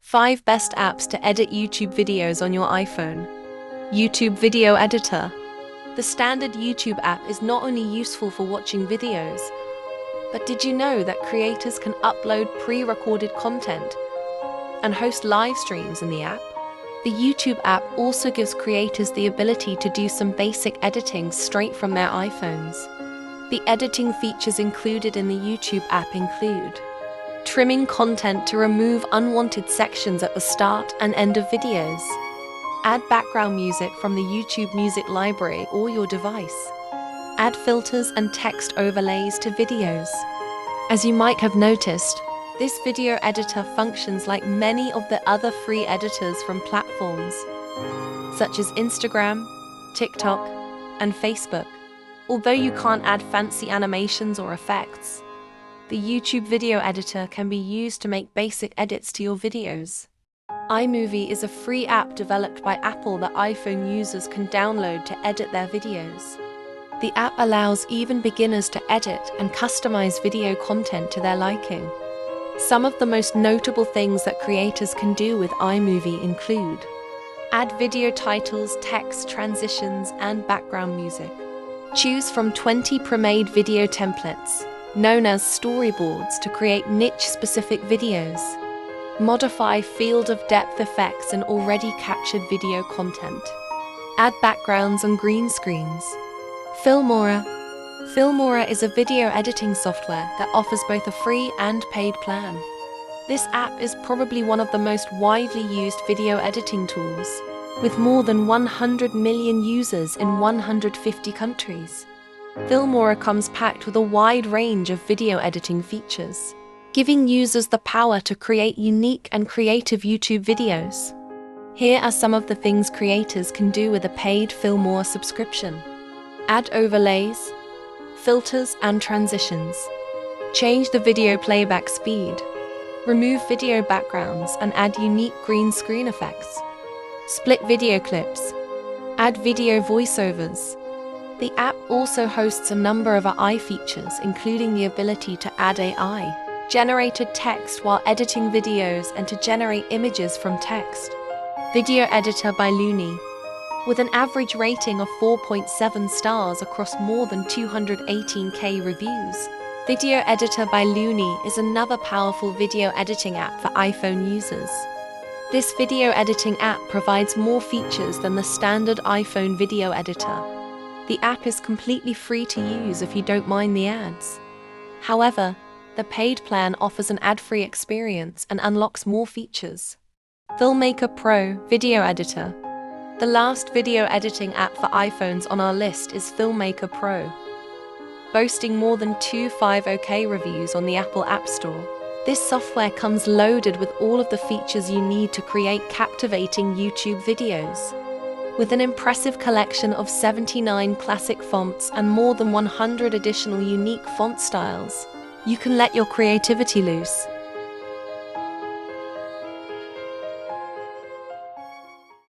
5 best apps to edit YouTube videos on your iPhone. YouTube Video Editor. The standard YouTube app is not only useful for watching videos, but did you know that creators can upload pre-recorded content and host live streams in the app? The YouTube app also gives creators the ability to do some basic editing straight from their iPhones. The editing features included in the YouTube app include trimming content to remove unwanted sections at the start and end of videos. Add background music from the YouTube music library or your device. Add filters and text overlays to videos. As you might have noticed, this video editor functions like many of the other free editors from platforms such as Instagram, TikTok, and Facebook. Although you can't add fancy animations or effects, the YouTube video editor can be used to make basic edits to your videos. iMovie is a free app developed by Apple that iPhone users can download to edit their videos. The app allows even beginners to edit and customize video content to their liking. Some of the most notable things that creators can do with iMovie include add video titles, text, transitions, and background music. Choose from 20 pre-made video templates, known as storyboards, to create niche-specific videos. Modify field of depth effects in already captured video content. Add backgrounds and green screens. Filmora. Filmora is a video editing software that offers both a free and paid plan. This app is probably one of the most widely used video editing tools, with more than 100 million users in 150 countries. Filmora comes packed with a wide range of video editing features, giving users the power to create unique and creative YouTube videos. Here are some of the things creators can do with a paid Filmora subscription. Add overlays, filters and transitions. Change the video playback speed. Remove video backgrounds and add unique green screen effects. Split video clips. Add video voiceovers. The app also hosts a number of AI features, including the ability to add AI-generated text while editing videos and to generate images from text. Video Editor by Looni. With an average rating of 4.7 stars across more than 218,000 reviews, Video Editor by Looni is another powerful video editing app for iPhone users. This video editing app provides more features than the standard iPhone video editor. The app is completely free to use if you don't mind the ads. However, the paid plan offers an ad-free experience and unlocks more features. Filmmaker Pro Video Editor. The last video editing app for iPhones on our list is Filmmaker Pro. Boasting more than 250,000 reviews on the Apple App Store, this software comes loaded with all of the features you need to create captivating YouTube videos. With an impressive collection of 79 classic fonts and more than 100 additional unique font styles, you can let your creativity loose.